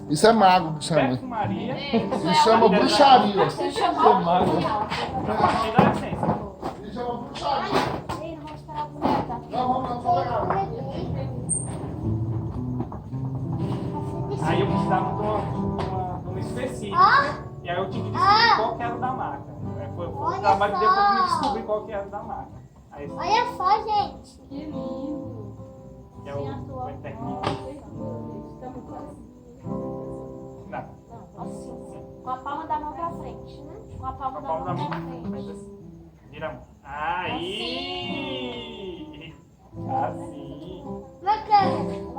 Isso é mago que chama. Perfumaria. Isso chama bruxaria. Isso chama mago. Partindo da essência. Isso chama bruxaria. Não, vamos pegar. Aí eu precisava de uma específica. E aí eu tive que descobrir qual que era o da marca. Foi o trabalho que deu pra me descobrir qual que era o da marca. Aí, Olha só, gente. Que lindo. que é o técnico. Não. Assim, com a palma da mão pra frente. Com a palma A da palma mão da pra mão. frente. Vira a mão. Aí! Assim. Uma câmera.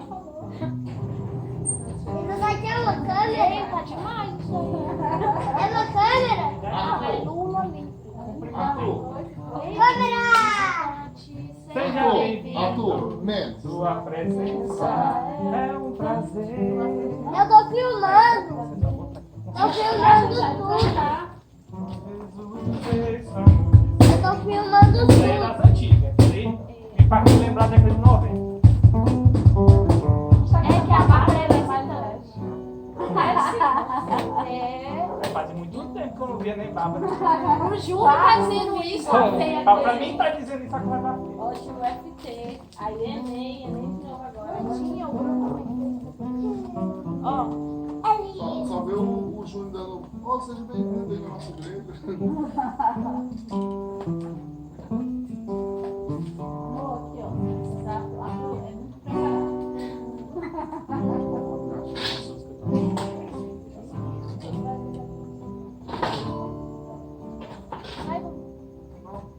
Ainda vai ter uma câmera. Tá demais isso aí. É uma câmera? Não, é Lula ali. Arthur. Câmera! Seja Arthur, bem-vindo. menos. Sua presença é um prazer. Eu tô filmando. Tô filmando tudo. Eu tô filmando Isso aí é tudo. das antigas. Isso aí me faz me lembrar da década de 90. É que a barra é mais longe. É. Faz muito tempo que eu não via nem Bárbara. O Júlio tá dizendo isso. Pra mim tá dizendo isso aqui vai dar frente. Ótimo FT. Aí Enem de novo agora. Tinha o grupo. Ó. Só vê o Júnior dando. Oh, seja bem-vindo aí na nossa igreja. Aqui, ó. Tá lá. É muito preparado.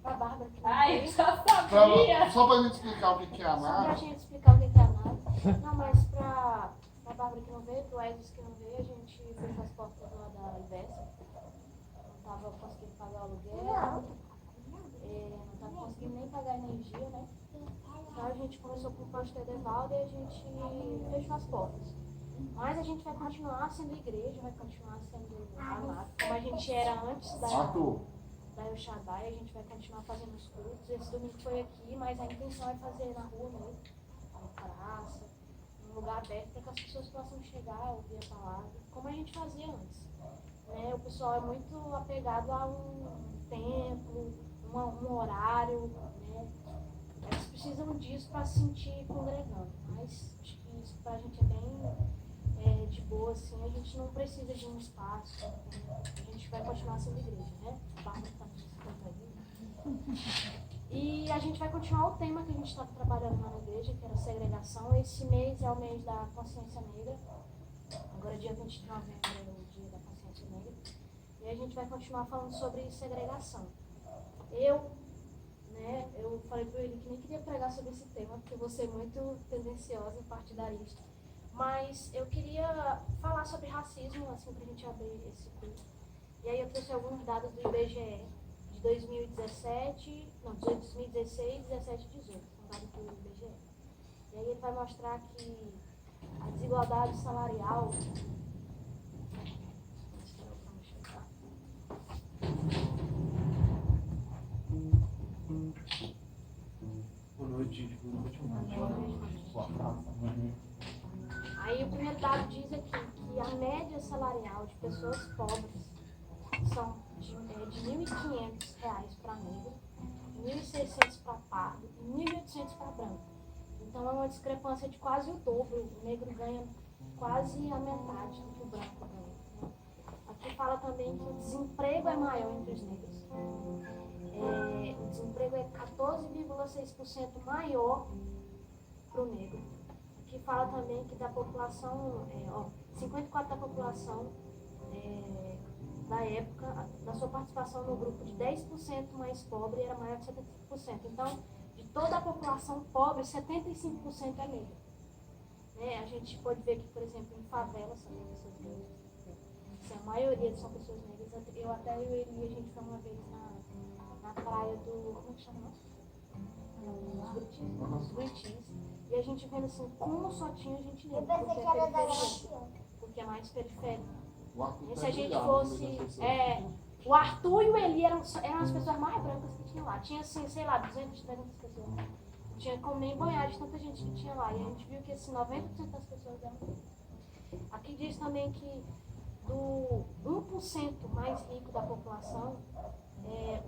Pra Bárbara que não Ai, veio. eu já sabia. Só pra gente explicar o que é a Só pra marca. gente explicar o que é a nave. Não, mas pra Bárbara que não veio, pro Edson que não veio, a gente fechou as portas lá da Ivessa. Não tava conseguindo pagar o aluguel. Não tava conseguindo nem pagar a energia, né? Então a gente conversou com o pastor Edevaldo e a gente fechou as portas. Mas a gente vai continuar sendo igreja, vai continuar sendo a nave, como a gente era antes Arthur. da El Shaddai, a gente vai continuar fazendo os cultos. Esse domingo foi aqui, mas a intenção é fazer na rua mesmo, na praça, num lugar aberto, para que as pessoas possam chegar, ouvir a palavra, como a gente fazia antes. Né? O pessoal é muito apegado a um templo, um horário, né? Eles precisam disso para se sentir congregando, mas acho que isso para a gente é bem de boa, assim, a gente não precisa de um espaço, né? A gente vai continuar sendo igreja, né? A Bárbara tá participando aí. E a gente vai continuar o tema que a gente estava trabalhando lá na igreja, que era segregação. Esse mês é o mês da consciência negra. Agora, dia 20 de novembro é o dia da consciência negra. E a gente vai continuar falando sobre segregação. Eu falei para ele que nem queria pregar sobre esse tema, porque eu vou ser muito tendenciosa e partidarista. Mas eu queria falar sobre racismo, assim, pra gente abrir esse curso. E aí eu trouxe alguns dados do IBGE de 2016, 17 e 18. São dados do IBGE. E aí ele vai mostrar que a desigualdade salarial... Boa noite. Aí o primeiro dado diz aqui que a média salarial de pessoas pobres são de R$ 1.500 para negro, R$ 1.600 para pardo e R$ 1.800 para branco. Então é uma discrepância de quase o dobro. O negro ganha quase a metade do que o branco ganha. Né? Aqui fala também que o desemprego é maior entre os negros. O desemprego é 14,6% maior para o negro. Aqui fala também que da população, 54% da população da época, da sua participação no grupo de 10% mais pobre era maior que 75%. Então, de toda a população pobre, 75% é negra. Né? A gente pode ver que, por exemplo, em favelas são pessoas negras. A maioria são pessoas negras. Eu e ele, a gente foi uma vez na praia do... Como é que chama? Os Buritis. E a gente vendo assim, como só tinha gente negra. Porque é mais periférico. E se a gente fosse... o Arthur e o Eli eram as pessoas mais brancas que tinham lá. Tinha assim, sei lá, 200, 300 pessoas. Não tinha como nem banhar de tanta gente que tinha lá. E a gente viu que esse 90% das pessoas eram negros. Aqui diz também que do 1% mais rico da população,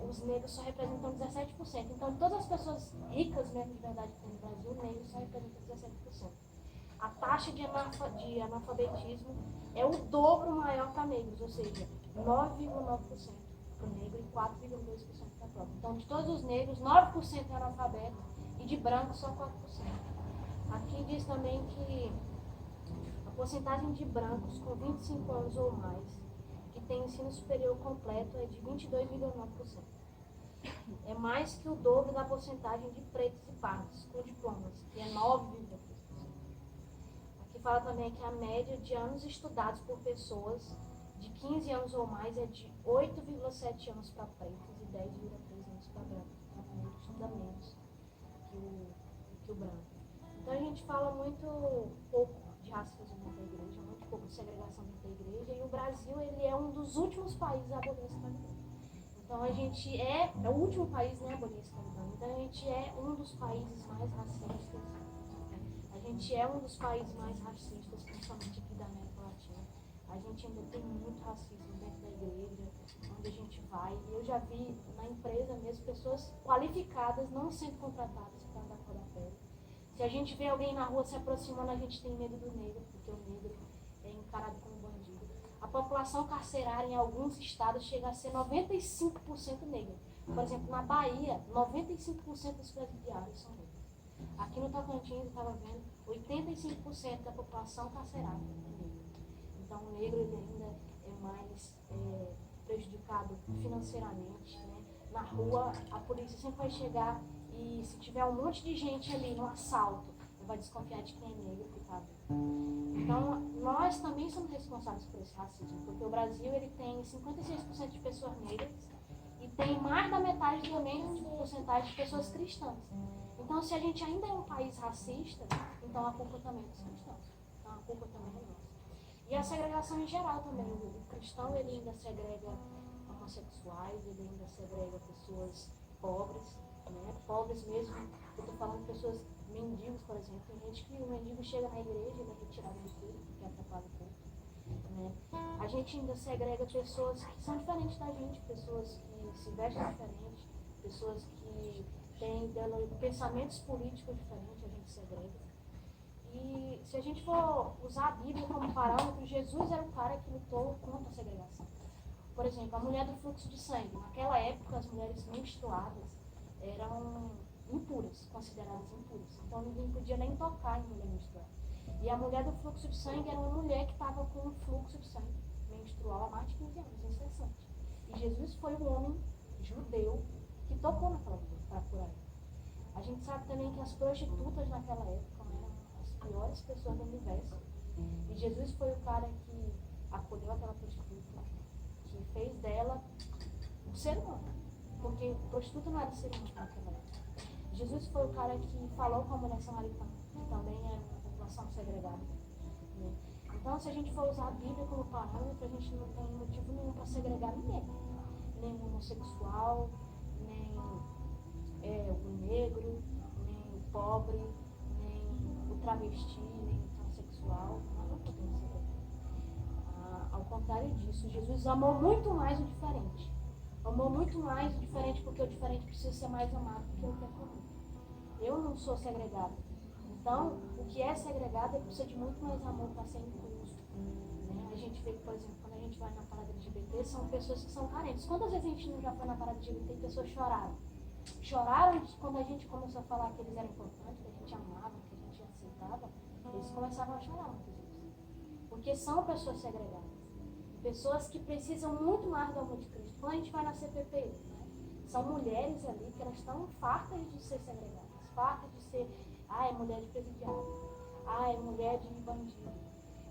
os negros só representam 17%. Então, de todas as pessoas ricas mesmo de verdade que tem no Brasil, negros só representam 17%. A taxa de analfabetismo é o dobro maior para negros, ou seja, 9,9% para o negro e 4,2% para prova. Então, de todos os negros, 9% é analfabeto e de branco só 4%. Aqui diz também que a porcentagem de brancos com 25 anos ou mais que tem ensino superior completo é de 22,9%. É mais que o dobro da porcentagem de pretos e pardos com diplomas, que é 9,3%. Aqui fala também que a média de anos estudados por pessoas de 15 anos ou mais é de 8,7 anos para pretos e 10,3 anos para brancos. Então, o negro estuda menos que o branco. Então, a gente fala muito pouco de racismo dentro da igreja, muito pouco de segregação dentro da igreja, e o Brasil ele é um dos últimos países a abolir a escravidão. Então, a gente é o último país a abolir a escravidão. Então, a gente é um dos países mais racistas. A gente é um dos países mais racistas, principalmente aqui da América Latina. A gente ainda tem muito racismo dentro da igreja, onde a gente vai. E eu já vi na empresa mesmo pessoas qualificadas não sendo contratadas por causa da cor da pele. Se a gente vê alguém na rua se aproximando, a gente tem medo do negro, porque o negro é encarado como bandido. A população carcerária em alguns estados chega a ser 95% negra. Por exemplo, na Bahia, 95% dos presidiários são negros. Aqui no Tocantins, eu estava vendo, 85% da população carcerária é negra. Então, o negro ele ainda é mais prejudicado financeiramente, né? Na rua, a polícia sempre vai chegar e se tiver um monte de gente ali no assalto, vai desconfiar de quem é negro que está ali. Então, nós também somos responsáveis por esse racismo, porque o Brasil ele tem 56% de pessoas negras e tem mais da metade também de porcentagem de pessoas cristãs. Então, se a gente ainda é um país racista, então a culpa também é dos cristãos. Então, a culpa também é nossa. E a segregação em geral também. O cristão ele ainda segrega homossexuais, ele ainda segrega pessoas pobres, né? Pobres mesmo. Eu estou falando de pessoas mendigos, por exemplo. Tem gente que o mendigo chega na igreja e ele é retirado do culto, porque atrapalha o culto. Né? A gente ainda segrega pessoas que são diferentes da gente, pessoas que se vestem diferente, pessoas que têm pensamentos políticos diferentes, a gente segrega. E se a gente for usar a Bíblia como parâmetro, Jesus era o cara que lutou contra a segregação. Por exemplo, a mulher do fluxo de sangue. Naquela época, as mulheres menstruadas eram impuras, consideradas impuras. Então, ninguém podia nem tocar em mulher menstruada. E a mulher do fluxo de sangue era uma mulher que estava com um fluxo de sangue menstrual há mais de 15 anos, incessante. E Jesus foi um homem judeu que tocou naquela mulher para curar ela. A gente sabe também que as prostitutas naquela época eram as piores pessoas do universo. E Jesus foi o cara que acolheu aquela prostituta, que fez dela um ser humano. Porque prostituta não era ser humano naquela época. Jesus foi o cara que falou com a mulher samaritana, que também era uma população segregada. Né? Então, se a gente for usar a Bíblia como parâmetro, a gente não tem motivo nenhum para segregar ninguém. Nem o homossexual, nem o negro, nem o pobre, nem o travesti, nem o transexual. Nós não podemos segregar. Ao contrário disso, Jesus amou muito mais o diferente. Amou muito mais o diferente porque o diferente precisa ser mais amado do que o que é comum. Eu não sou segregada. Então, o que é segregado precisa de muito mais amor para ser incluso. Né? A gente vê que, por exemplo, quando a gente vai na parada LGBT, são pessoas que são carentes. Quantas vezes a gente não já foi na parada LGBT e pessoas choraram? Choraram quando a gente começou a falar que eles eram importantes, que a gente amava, que a gente aceitava. Eles começavam a chorar muitas vezes. Porque são pessoas segregadas. Pessoas que precisam muito mais do amor de Cristo. Quando a gente vai na CPP, né, são mulheres ali que elas estão fartas de ser segregadas, fartas de ser, é mulher de presidiário, é mulher de bandido.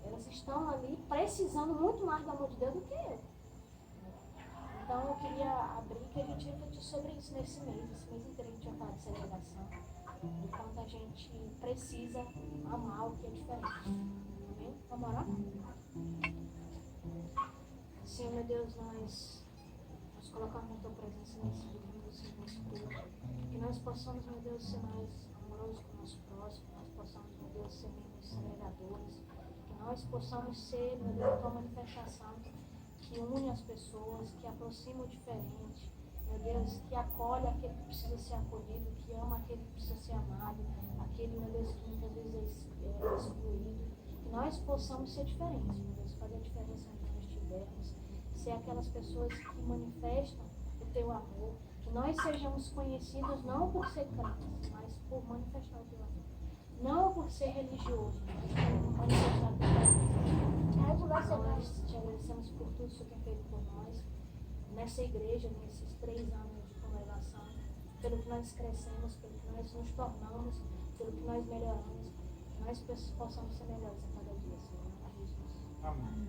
Elas estão ali precisando muito mais do amor de Deus do que eu. Então eu queria abrir que a gente refletir sobre isso nesse mês. Esse mês inteiro a gente vai falar de segregação, de quanto a gente precisa amar o que é diferente. Amém? Vamos orar? Senhor, meu Deus, nós colocamos na Tua presença nesse domingo, Senhor, nesse culto. Que nós possamos, meu Deus, ser mais amoroso com o nosso próximo, que nós possamos, meu Deus, ser membros segregadores, que nós possamos ser, meu Deus, uma manifestação que une as pessoas, que aproxima o diferente, meu Deus, que acolhe aquele que precisa ser acolhido, que ama aquele que precisa ser amado, aquele, meu Deus, que muitas vezes é excluído, que nós possamos ser diferentes, meu Deus, fazer a diferença onde nós estivermos, ser aquelas pessoas que manifestam o teu amor, que nós sejamos conhecidos não por ser crentes, mas por manifestar o teu amor. Não por ser religioso, mas por manifestar o teu amor. Nós te agradecemos por tudo que você tem feito por nós, nessa igreja, nesses 3 anos de congregação, pelo que nós crescemos, pelo que nós nos tornamos, pelo que nós melhoramos, que nós possamos ser melhores a cada dia, Senhor. Em nome de Jesus. Amém.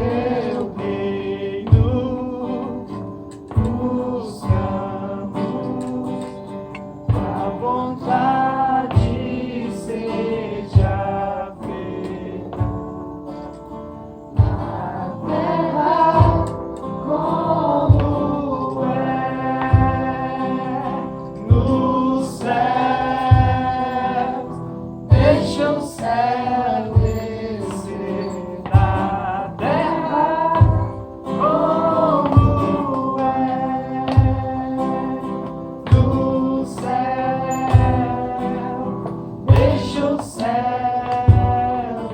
Teu reino buscamos, a vontade seja feita na terra como é nos céus. Deixa o céu descer na terra como é no céu. Deixa o céu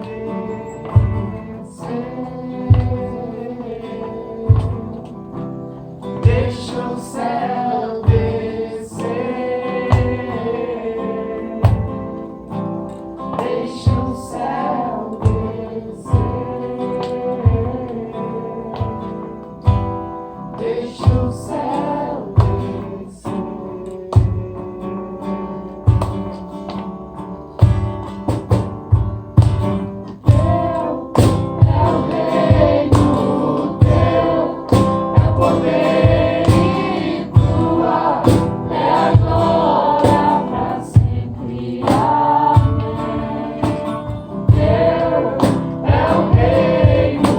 descer. Deixa o céu descer. Deixa o céu descer. Deixa o céu descer. Teu é o reino, teu é o poder e tua é a glória pra sempre. Amém. Teu é o reino,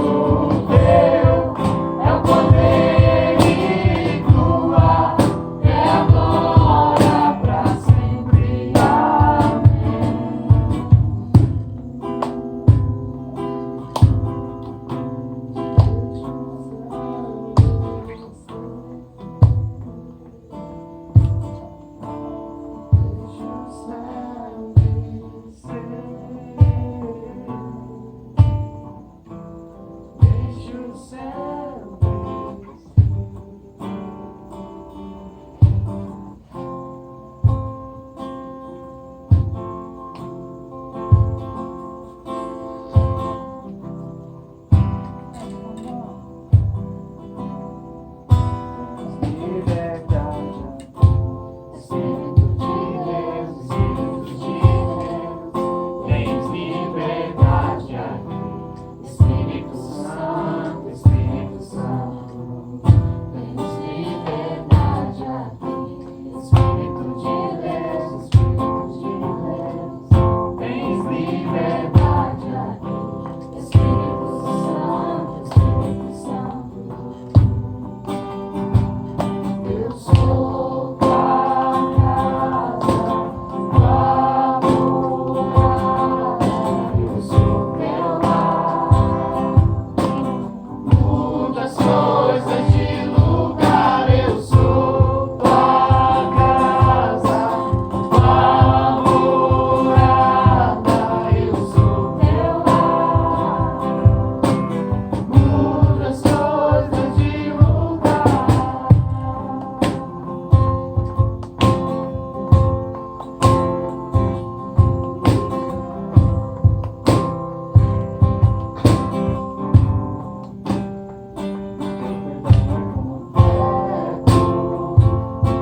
teu é o poder e tua é a glória pra sempre. Deixa o céu liberdade aqui. Espírito Santo, Espírito Santo, tens liberdade aqui. Espírito de Deus, tens liberdade aqui. Espírito Santo, Espírito Santo, eu sou tua casa, tua morada, eu sou teu lar. Muda as coisas de lugar, eu sou tua casa, tua morada, eu sou teu lar. Muda as coisas de lugar.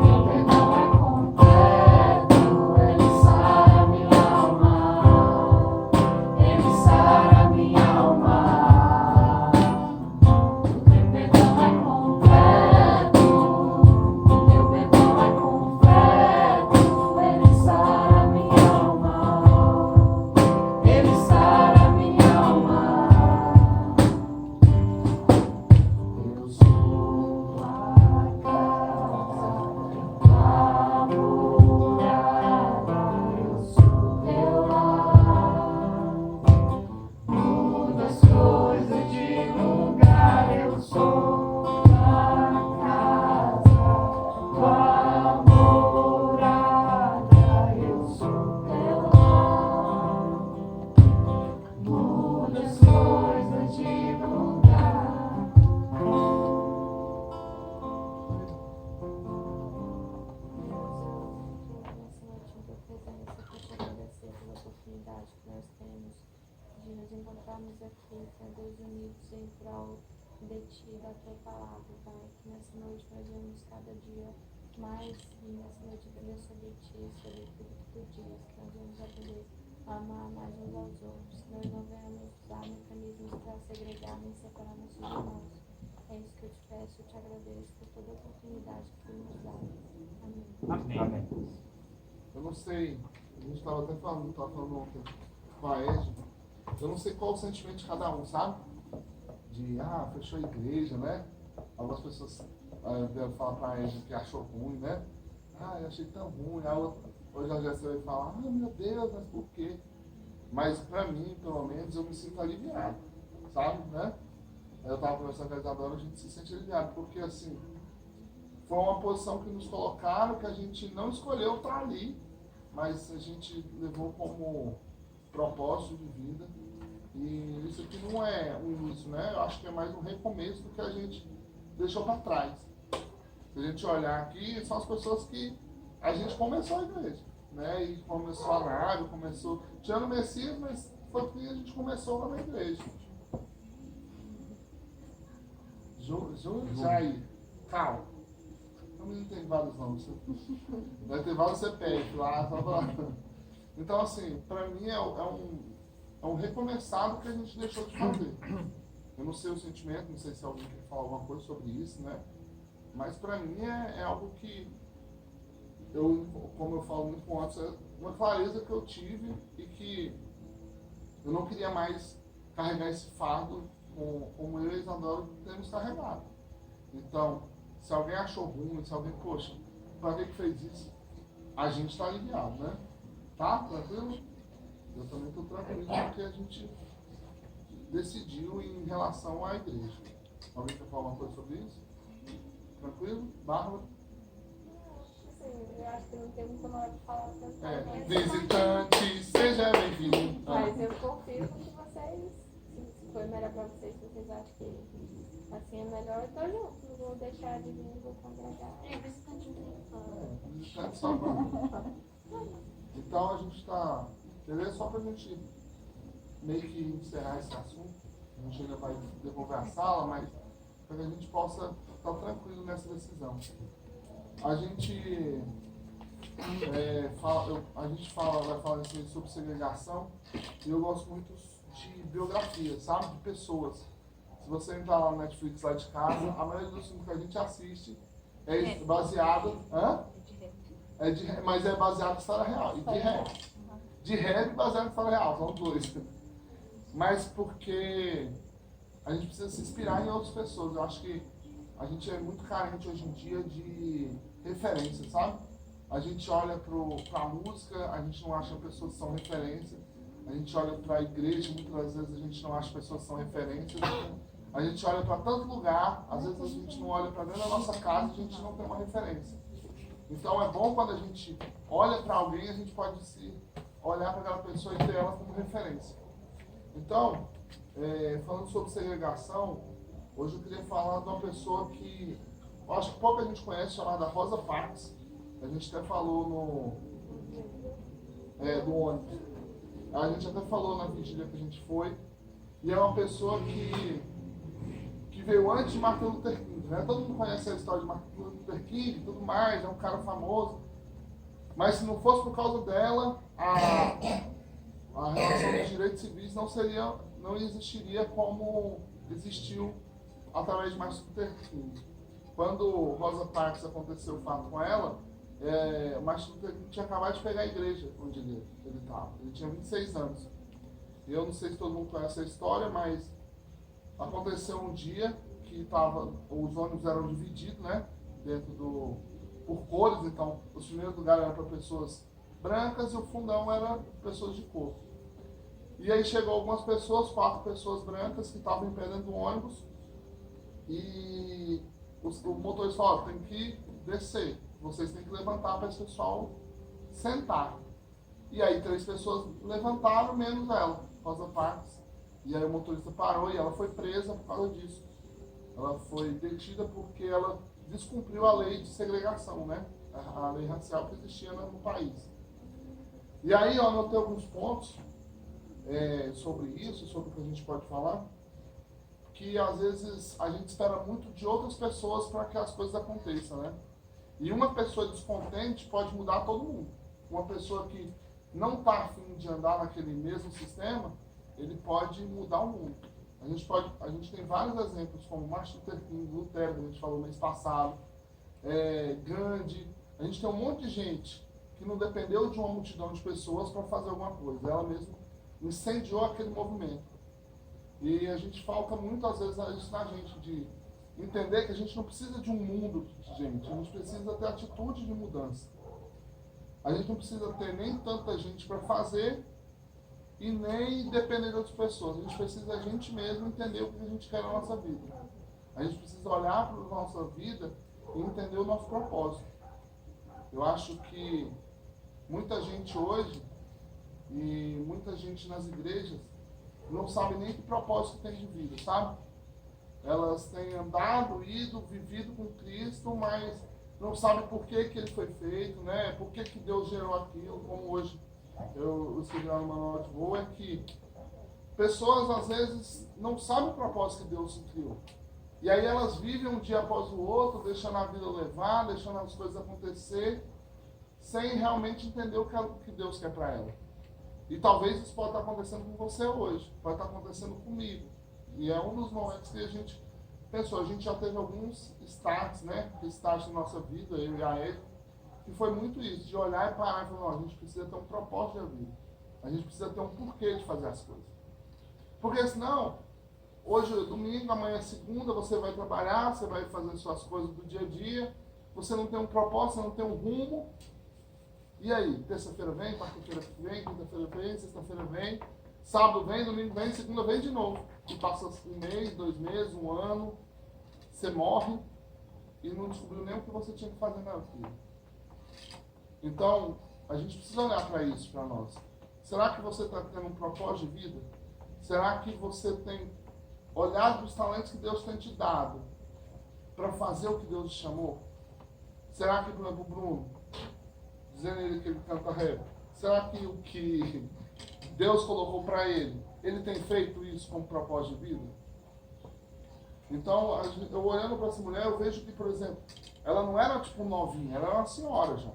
Teu perdão é completo, ele sara minha alma, ele sara minha alma. Teu perdão é completo, teu perdão é completo, ele sara minha alma, ele sara minha alma. Eu sou tua casa, tua morada, eu sou teu lar. Muda as coisas de lugar, eu sou tua casa, tua morada, eu sou teu lar. Muda as coisas de lugar. Agradecer pela oportunidade que nós temos de nos encontrarmos aqui, Deus, unidos em prol de Ti, da Tua palavra, Pai. Que nessa noite nós vamos cada dia mais e nessa noite aprender sobre Ti, sobre tudo que Tu diz, que nós vamos aprender amar mais uns aos outros. Nós não venhamos usar mecanismos para segregar nem separar nossos irmãos. É isso que eu te peço, eu te agradeço por toda a oportunidade que foi nos dada. Amém. Amém. Eu não sei, a gente estava até falando ontem com a Ed, eu não sei qual o sentimento de cada um, sabe? De, fechou a igreja, né? Algumas pessoas vieram falar pra Ed que achou ruim, né? Eu achei tão ruim. Hoje a Jéssica vai falar, meu Deus, mas por quê? Mas pra mim, pelo menos, eu me sinto aliviado, sabe, né? Eu tava conversando com a Isadora, a gente se sente aliviado, porque assim, foi uma posição que nos colocaram, que a gente não escolheu estar ali, mas a gente levou como propósito de vida. E isso aqui não é um início, né? Eu acho que é mais um recomeço do que a gente deixou para trás. Se a gente olhar aqui, são as pessoas que a gente começou a igreja, né? E começou a nave, começou tirando o Messias, mas foi porque a gente começou lá na igreja. Jair, calma. O menino tem vários nomes. Vai ter vários CPF lá, só pra... Então, assim, pra mim é um recomeçar do que a gente deixou de fazer. Eu não sei o sentimento, não sei se alguém quer falar alguma coisa sobre isso, né? Mas pra mim é algo que, como eu falo muito antes, é uma clareza que eu tive e que eu não queria mais carregar esse fardo como eu e a Isadora temos carregado. Então, se alguém achou ruim, se alguém, poxa, pra que fez isso? A gente está aliviado, né? Tá? Tranquilo? Eu também estou tranquilo porque a gente decidiu em relação à igreja. Alguém quer falar uma coisa sobre isso? Tranquilo? Bárbara? Sim, eu acho que não tem muita hora de falar tanto. Visitante, seja bem-vindo. Mas eu confio que vocês, se foi melhor para vocês, se vocês acham que assim é melhor, eu tô junto. Não vou deixar de vir, vou congregar. Visitante não tem que falar. Visitante só para. Então a gente está. Beleza? Só para a gente meio que encerrar esse assunto. A gente ainda vai devolver a sala, mas para que a gente possa estar tranquilo nessa decisão. A gente vai falar sobre segregação e eu gosto muito de biografia, sabe? De pessoas. Se você entrar lá no Netflix lá de casa, a maioria dos filmes que a gente assiste é baseado. Mas é baseado em história real. E de rap. De rap baseado em história real, são dois. Mas porque a gente precisa se inspirar em outras pessoas. Eu acho que a gente é muito carente hoje em dia de referência, sabe? A gente olha para a música, a gente não acha pessoas que são referência. A gente olha para a igreja, muitas vezes a gente não acha pessoas que são referências. A gente olha para tanto lugar, às vezes a gente não olha para dentro da nossa casa e a gente não tem uma referência. Então é bom quando a gente olha para alguém, a gente pode se olhar para aquela pessoa e ter ela como referência. Então, falando sobre segregação, hoje eu queria falar de uma pessoa que eu acho que pouca gente conhece, chamada Rosa Parks. A gente até falou do ônibus. A gente até falou na vigília que a gente foi. E é uma pessoa que veio antes de Martin Luther King, né? Todo mundo conhece a história de Martin Luther King e tudo mais, é um cara famoso. Mas se não fosse por causa dela, a relação dos direitos civis não existiria como existiu através de Martin Luther King. Quando Rosa Parks aconteceu o fato com ela, Martin Luther King tinha acabado de pegar a igreja onde ele estava. Ele tinha 26 anos. E eu não sei se todo mundo conhece a história, mas aconteceu um dia que os ônibus eram divididos, né? Por cores, então os primeiros lugares eram para pessoas brancas e o fundão era pessoas de cor. E aí chegou algumas pessoas, 4 pessoas brancas que estavam em pé dentro do ônibus e o motorista falou, tem que descer, vocês têm que levantar para esse pessoal sentar. E aí 3 pessoas levantaram, menos ela, Rosa Parks. E aí o motorista parou e ela foi presa por causa disso. Ela foi detida porque ela descumpriu a lei de segregação, né? A lei racial que existia no país. E aí eu anotei alguns pontos sobre isso, sobre o que a gente pode falar, que às vezes a gente espera muito de outras pessoas para que as coisas aconteçam, né? E uma pessoa descontente pode mudar todo mundo. Uma pessoa que não está afim de andar naquele mesmo sistema, ele pode mudar o mundo. A gente tem vários exemplos, como Martin Luther King, Lutero, que a gente falou mês passado, Gandhi. A gente tem um monte de gente que não dependeu de uma multidão de pessoas para fazer alguma coisa. Ela mesma incendiou aquele movimento. E a gente falta muito, às vezes, isso na gente, de entender que a gente não precisa de um mundo de gente, a gente precisa ter atitude de mudança. A gente não precisa ter nem tanta gente para fazer e nem depender de outras pessoas. A gente precisa a gente mesmo entender o que a gente quer na nossa vida. A gente precisa olhar para a nossa vida e entender o nosso propósito. Eu acho que muita gente hoje, e muita gente nas igrejas, não sabe nem que propósito tem de vida, sabe? Elas têm andado, ido, vivido com Cristo, mas não sabem por que ele foi feito, né? Por que Deus gerou aquilo, como hoje eu escrevi lá no manual de voo, é que pessoas às vezes não sabem o propósito que Deus criou. E aí elas vivem um dia após o outro, deixando a vida levar, deixando as coisas acontecer, sem realmente entender o que Deus quer para ela. E talvez isso pode estar acontecendo com você hoje, pode estar acontecendo comigo. E é um dos momentos que a gente pensou, a gente já teve alguns starts, né? Starts na nossa vida, eu e a Ed, que foi muito isso, de olhar e parar e falar, não, a gente precisa ter um propósito de vida. A gente precisa ter um porquê de fazer as coisas. Porque senão, hoje é domingo, amanhã é segunda, você vai trabalhar, você vai fazer suas coisas do dia a dia, você não tem um propósito, você não tem um rumo. E aí, terça-feira vem, quarta-feira vem, quinta-feira vem, sexta-feira vem, sábado vem, domingo vem, segunda vem de novo. E passa um mês, 2 meses, um ano, você morre e não descobriu nem o que você tinha que fazer na vida. Então, a gente precisa olhar para isso, para nós. Será que você está tendo um propósito de vida? Será que você tem olhado os talentos que Deus tem te dado para fazer o que Deus te chamou? Será que, por exemplo, o Bruno, dizendo ele que ele canta rap, será que o que Deus colocou para ele tem feito isso como propósito de vida? Então, eu olhando para essa mulher, eu vejo que, por exemplo, ela não era tipo novinha, ela era uma senhora já.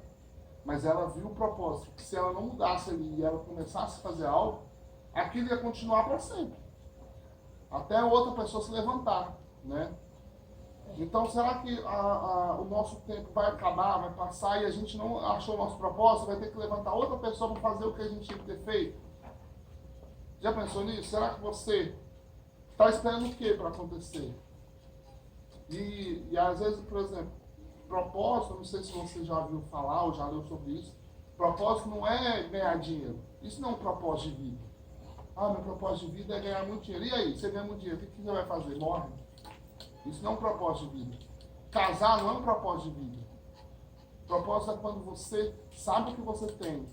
Mas ela viu o propósito, que se ela não mudasse ali e ela começasse a fazer algo, aquilo ia continuar para sempre. Até outra pessoa se levantar, né? Então, será que o nosso tempo vai acabar, vai passar e a gente não achou o nosso propósito, vai ter que levantar outra pessoa para fazer o que a gente tinha que ter feito? Já pensou nisso? Será que você está esperando o que para acontecer? E às vezes, por exemplo, propósito, não sei se você já ouviu falar ou já leu sobre isso, propósito não é ganhar dinheiro. Isso não é um propósito de vida. Ah, meu propósito de vida é ganhar muito dinheiro. E aí, você ganha muito dinheiro, o que você vai fazer? Morre? Isso não é um propósito de vida. Casar não é um propósito de vida. Propósito é quando você sabe o que você tem,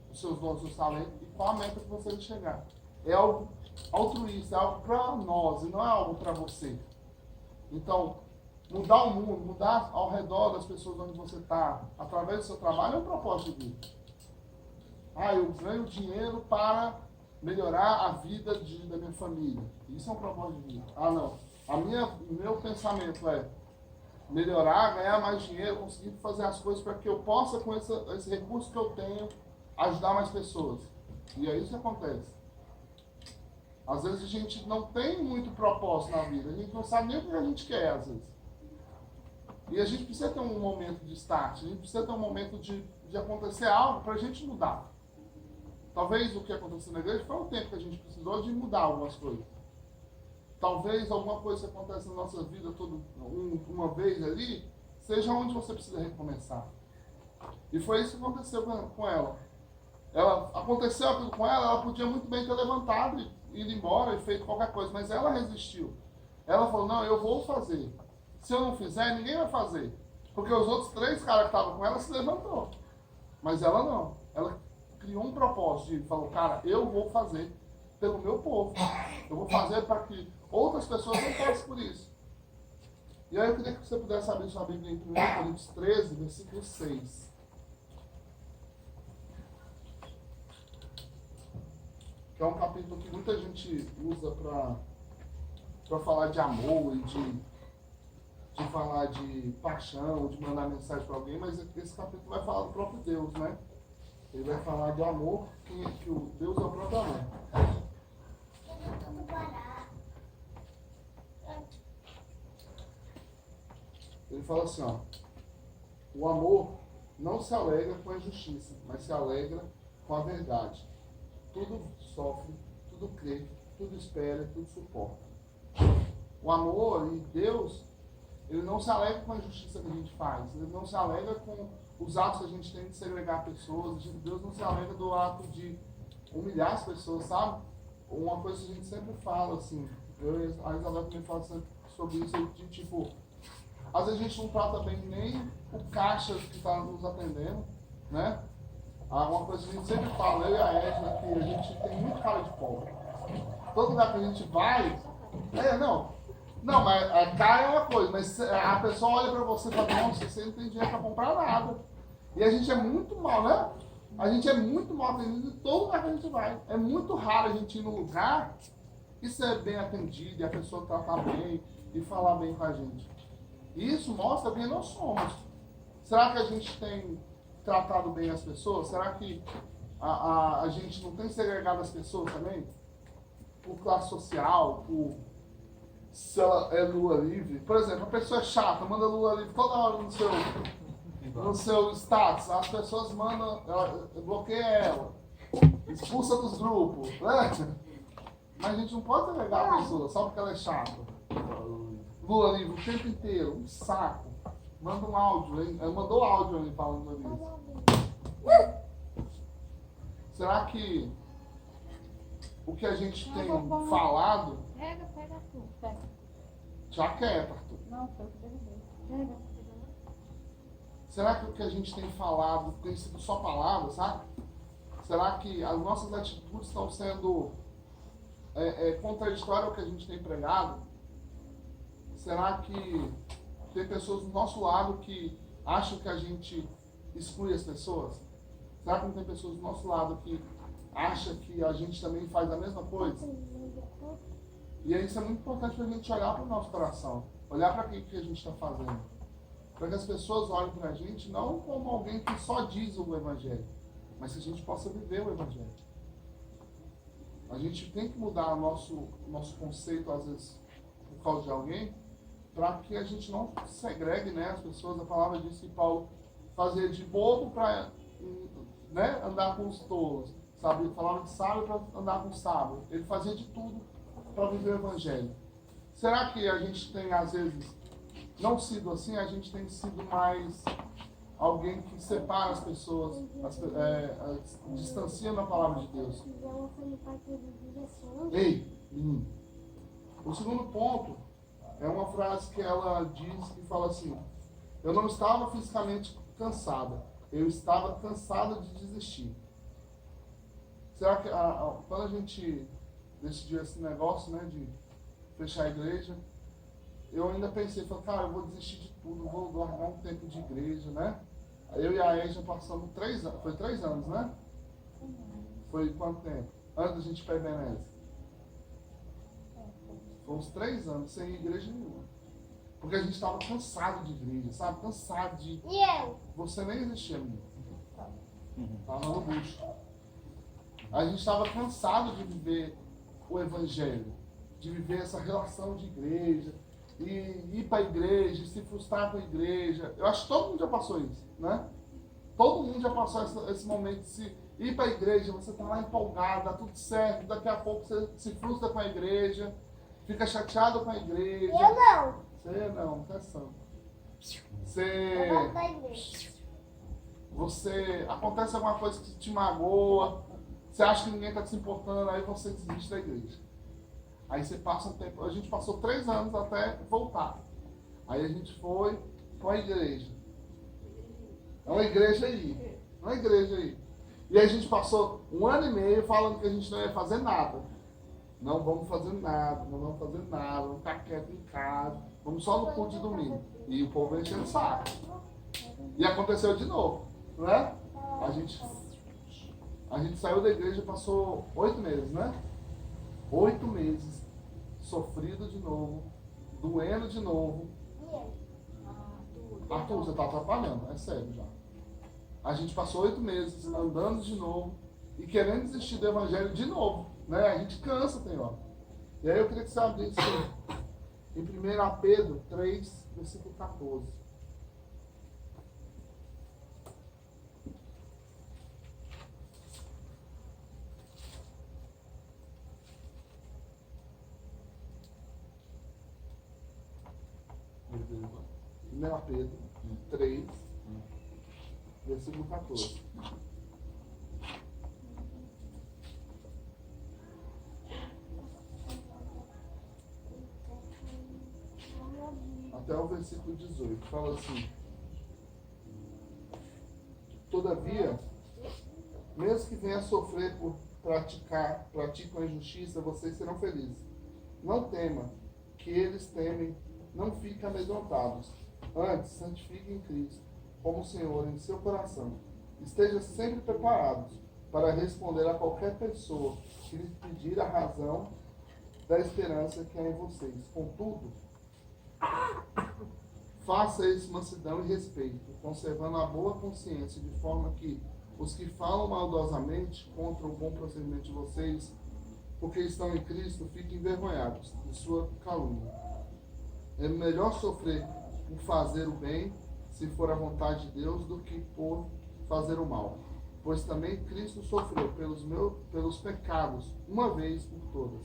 os seus dons, os seus talentos, e qual a meta que você vai chegar. É algo altruísta, é algo para nós, e não é algo para você. Então, mudar o mundo, mudar ao redor das pessoas onde você está, através do seu trabalho, é um propósito de vida. Ah, eu ganho dinheiro para melhorar a vida da minha família. Isso é um propósito de vida. Ah, não. O meu pensamento é melhorar, ganhar mais dinheiro, conseguir fazer as coisas para que eu possa, com esse recurso que eu tenho, ajudar mais pessoas. E é isso que acontece. Às vezes a gente não tem muito propósito na vida, a gente não sabe nem o que a gente quer, às vezes. E a gente precisa ter um momento de start, a gente precisa ter um momento de acontecer algo para a gente mudar. Talvez o que aconteceu na igreja foi um tempo que a gente precisou de mudar algumas coisas. Talvez alguma coisa que acontece na nossa vida uma vez ali, seja onde você precisa recomeçar. E foi isso que aconteceu com ela. Aconteceu aquilo com ela podia muito bem ter levantado e ido embora e feito qualquer coisa, mas ela resistiu. Ela falou, não, eu vou fazer. Se eu não fizer, ninguém vai fazer. Porque os outros 3 caras que estavam com ela se levantou. Mas ela não. Ela criou um propósito falou, cara, eu vou fazer pelo meu povo. Eu vou fazer para que outras pessoas não passem por isso. E aí eu queria que você pudesse abrir sua Bíblia em 1 Coríntios 13, versículo 6. Que é um capítulo que muita gente usa para falar de amor e de falar de paixão, de mandar mensagem para alguém, mas esse capítulo vai falar do próprio Deus, né? Ele vai falar do amor que o Deus é o próprio amor. Ele fala assim, ó, o amor não se alegra com a injustiça, mas se alegra com a verdade. Tudo sofre, tudo crê, tudo espera, tudo suporta. O amor e Deus, ele não se alegra com a injustiça que a gente faz, ele não se alegra com os atos que a gente tem de segregar pessoas, Deus não se alegra do ato de humilhar as pessoas, sabe? Uma coisa que a gente sempre fala, assim, a Isabel também fala sempre sobre isso, de tipo, às vezes a gente não trata bem nem o caixa que está nos atendendo, né? Uma coisa que a gente sempre fala, eu e a Edna, que a gente tem muito cara de pobre. Todo lugar que a gente vai, não, mas a cara é uma coisa, mas a pessoa olha pra você e fala, nossa, você não tem dinheiro pra comprar nada. E a gente é muito mal, né? A gente é muito mal atendido em todo lugar que a gente vai. É muito raro a gente ir num lugar e ser bem atendido, e a pessoa tratar bem e falar bem com a gente. E isso mostra quem nós somos. Será que a gente tem tratado bem as pessoas? Será que a gente não tem segregado as pessoas também? Por classe social, por se ela é lua livre. Por exemplo, a pessoa é chata, manda lua livre toda hora no seu status. As pessoas mandam, bloqueia ela, expulsa dos grupos, né? Mas a gente não pode segregar a pessoa só porque ela é chata. Lua livre o tempo inteiro, um saco. Manda um áudio, hein? Mandou áudio ali falando isso. Será que o que a gente tem falado... Pega tu. Pega. Já quer, Arthur. Não, foi o que derrubei. Pega. Será que o que a gente tem falado tem sido só palavras, sabe? Será que as nossas atitudes estão sendo contraditórias ao que a gente tem pregado? Será que tem pessoas do nosso lado que acham que a gente exclui as pessoas? Será que não tem pessoas do nosso lado que acham que a gente também faz a mesma coisa? E aí isso é muito importante para a gente olhar para o nosso coração, olhar para aquilo que a gente está fazendo. Para que as pessoas olhem para a gente não como alguém que só diz o Evangelho, mas que a gente possa viver o Evangelho. A gente tem que mudar o nosso conceito, às vezes, por causa de alguém, para que a gente não segregue, né, as pessoas. A palavra diz que Paulo fazia de bobo para, né, andar com os tolos, sabe? Falava de sábio para andar com sábio. Ele fazia de tudo para viver o Evangelho. Será que a gente tem, às vezes, não sido assim? A gente tem sido mais alguém que separa as pessoas, distancia na palavra de Deus. Ei, menino. O segundo ponto é uma frase que ela diz e fala assim: eu não estava fisicamente cansada, eu estava cansada de desistir. Será que quando a gente decidiu esse negócio, né, de fechar a igreja, eu ainda pensei, falei, cara, eu vou desistir de tudo, vou largar um tempo de igreja, né? Eu e a Edna passamos 3 anos, foi 3 anos, né? Foi quanto tempo? Antes da gente ir para Ebenezer. Foi uns 3 anos sem igreja nenhuma. Porque a gente estava cansado de igreja, sabe? Cansado de... E eu? Você nem existia, menino. Estava no bucho. A gente estava cansado de viver o Evangelho, de viver essa relação de igreja, e ir para a igreja, se frustrar com a igreja. Eu acho que todo mundo já passou isso, né? Todo mundo já passou esse momento de se ir para a igreja, você está lá empolgado, dá tudo certo, daqui a pouco você se frustra com a igreja, fica chateado com a igreja. Eu não. Você não, você é santo. Eu gosto da igreja. Você acontece alguma coisa que te magoa, você acha que ninguém está se importando, aí você desiste da igreja. Aí você passa um tempo, a gente passou 3 anos até voltar. Aí a gente foi para a igreja. É uma igreja aí. Uma igreja aí. E aí a gente passou 1 ano e meio falando que a gente não ia fazer nada. Não vamos fazer nada, não vamos fazer nada, vamos ficar quieto em casa, vamos só no culto de domingo. E o povo enchendo o saco. E aconteceu de novo, né? A gente saiu da igreja, passou 8 meses, né? 8 meses, sofrido de novo, doendo de novo. Arthur, você tá atrapalhando, é sério já. A gente passou 8 meses andando de novo e querendo desistir do evangelho de novo, né? A gente cansa, tem hora. E aí eu queria que você abrisse em 1 Pedro 3, versículo 14. Primeira Pedro 3, versículo 14. Até o versículo 18. Fala assim: todavia, mesmo que venha a sofrer por praticam a injustiça, vocês serão felizes. Não tema, que eles temem, não fiquem amedrontados. Antes, santifiquem Cristo como Senhor em seu coração. Estejam sempre preparados para responder a qualquer pessoa que lhes pedir a razão da esperança que há em vocês. Contudo, faça isso mansidão e respeito, conservando a boa consciência, de forma que os que falam maldosamente contra o bom procedimento de vocês, porque estão em Cristo, fiquem envergonhados de sua calúnia. É melhor sofrer por fazer o bem, se for a vontade de Deus, do que por fazer o mal. Pois também Cristo sofreu pelos pecados, uma vez por todas,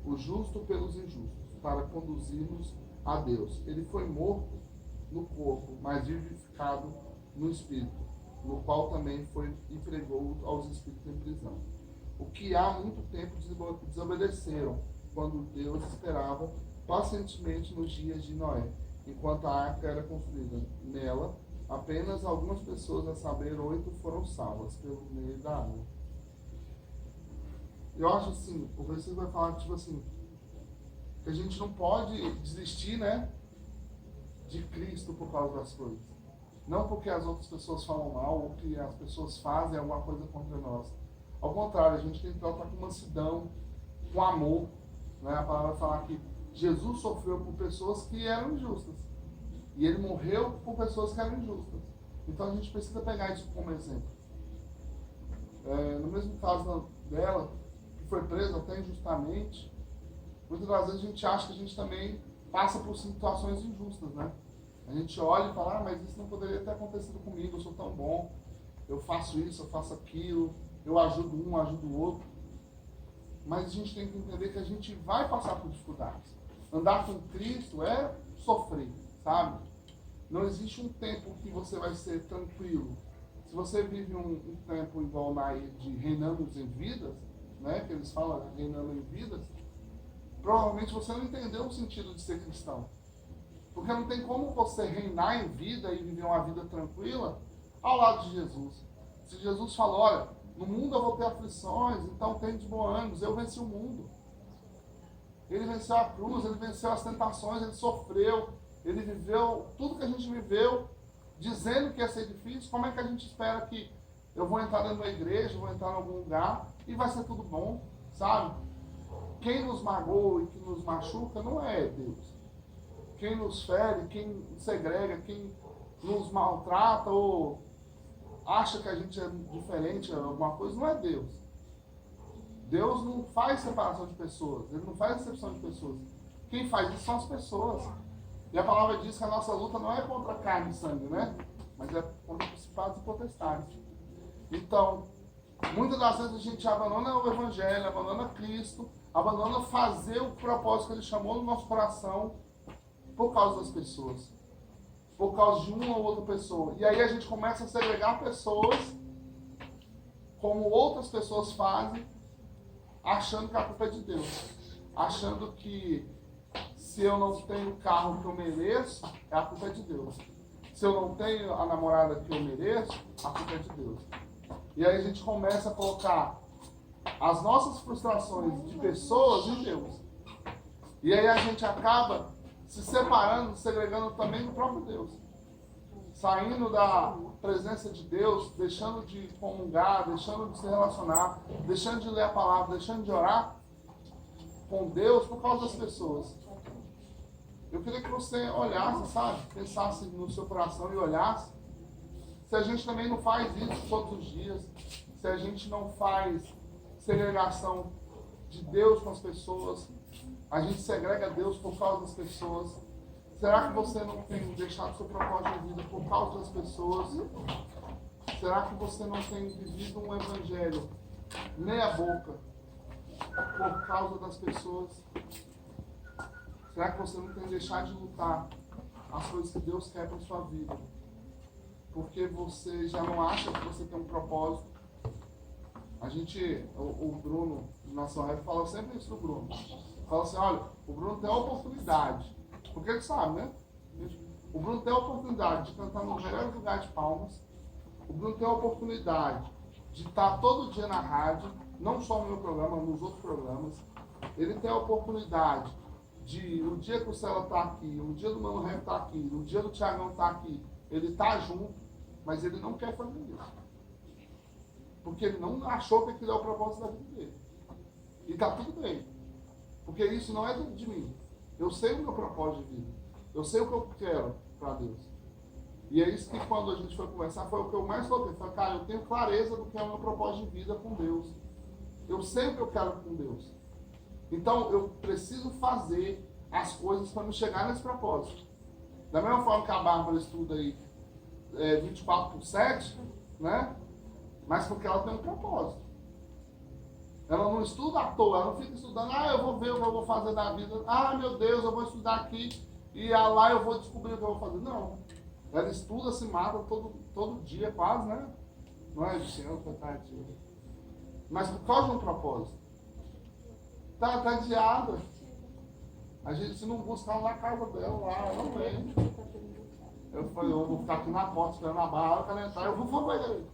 o justo pelos injustos, para conduzir-nos a Deus. Ele foi morto no corpo, mas vivificado no espírito, no qual também foi e pregou aos espíritos em prisão, o que há muito tempo desobedeceram, quando Deus esperava pacientemente nos dias de Noé, enquanto a arca era construída. Nela, apenas algumas pessoas, a saber, 8, foram salvas pelo meio da água. Eu acho assim, o versículo vai falar, tipo assim, que a gente não pode desistir, né, de Cristo por causa das coisas. Não porque as outras pessoas falam mal ou que as pessoas fazem alguma coisa contra nós. Ao contrário, a gente tem que tratar com mansidão, com amor, né? A palavra vai falar que Jesus sofreu por pessoas que eram injustas. E ele morreu por pessoas que eram injustas. Então a gente precisa pegar isso como exemplo. No mesmo caso dela, que foi presa até injustamente, muitas das vezes a gente acha que a gente também passa por situações injustas, né? A gente olha e fala, mas isso não poderia ter acontecido comigo, eu sou tão bom, eu faço isso, eu faço aquilo, eu ajudo um, ajudo o outro. Mas a gente tem que entender que a gente vai passar por dificuldades. Andar com Cristo é sofrer, sabe? Não existe um tempo que você vai ser tranquilo. Se você vive um tempo igual na de reinando em vidas, né, que eles falam reinando em vidas, provavelmente você não entendeu o sentido de ser cristão. Porque não tem como você reinar em vida e viver uma vida tranquila ao lado de Jesus. Se Jesus falou, olha, no mundo eu vou ter aflições, então tem de bom ânimo, eu venci o mundo. Ele venceu a cruz, ele venceu as tentações, ele sofreu, ele viveu tudo que a gente viveu, dizendo que ia ser difícil. Como é que a gente espera que eu vou entrar dentro da igreja, vou entrar em algum lugar e vai ser tudo bom, sabe? Quem nos magoa e que nos machuca não é Deus. Quem nos fere, quem segrega, quem nos maltrata ou acha que a gente é diferente, alguma coisa, não é Deus. Deus não faz separação de pessoas, Ele não faz exceção de pessoas. Quem faz isso são as pessoas. E a palavra diz que a nossa luta não é contra carne e sangue, né? Mas é contra principados e potestades. Então, muitas das vezes a gente abandona o Evangelho, abandona Cristo, abandona fazer o propósito que Ele chamou no nosso coração por causa das pessoas. Por causa de uma ou outra pessoa. E aí a gente começa a segregar pessoas como outras pessoas fazem, achando que a culpa é de Deus. Achando que se eu não tenho o carro que eu mereço, a culpa é de Deus. Se eu não tenho a namorada que eu mereço, a culpa é de Deus. E aí a gente começa a colocar as nossas frustrações de pessoas em Deus. E aí a gente acaba se separando, segregando também do próprio Deus. Saindo da presença de Deus, deixando de comungar, deixando de se relacionar, deixando de ler a palavra, deixando de orar com Deus por causa das pessoas. Eu queria que você olhasse, sabe? Pensasse no seu coração e olhasse se a gente também não faz isso todos os dias, se a gente não faz segregação de Deus com as pessoas, a gente segrega Deus por causa das pessoas. Será que você não tem deixado seu propósito de vida por causa das pessoas? Será que você não tem vivido um evangelho meia boca por causa das pessoas? Será que você não tem deixado de lutar as coisas que Deus quer para a sua vida? Porque você já não acha que você tem um propósito? O Bruno, de Nação Rap, fala sempre isso do Bruno. Fala assim, olha, o Bruno tem a oportunidade, porque ele sabe, né? O Bruno tem a oportunidade de cantar no melhor lugar de Palmas. O Bruno tem a oportunidade de estar todo dia na rádio, não só no meu programa, nos outros programas. Ele tem a oportunidade de, o dia que o Cela está aqui, o dia do Mano Rap está aqui, o dia do Thiagão está aqui, ele está junto, mas ele não quer fazer isso. Porque ele não achou que aquilo é o propósito da vida dele. E está tudo bem. Porque isso não é de mim. Eu sei o meu propósito de vida. Eu sei o que eu quero para Deus. E é isso que quando a gente foi conversar, foi o que eu mais coloquei. Falei, cara, eu tenho clareza do que é o meu propósito de vida com Deus. Eu sei o que eu quero com Deus. Então, eu preciso fazer as coisas para me chegar nesse propósito. Da mesma forma que a Bárbara estuda aí 24/7, né? Mas porque ela tem um propósito. Ela não estuda à toa, ela não fica estudando, eu vou ver o que eu vou fazer na vida. Meu Deus, eu vou estudar aqui e lá eu vou descobrir o que eu vou fazer. Não. Ela estuda, se mata todo dia, quase, né? Não é, Cristiano? Tadinho. Mas por causa de um propósito. Tá adiada. A gente, se não buscar na casa dela, lá, ela não vem. Eu falei, eu vou ficar aqui na porta esperando a barra, ela entrar, eu vou ver.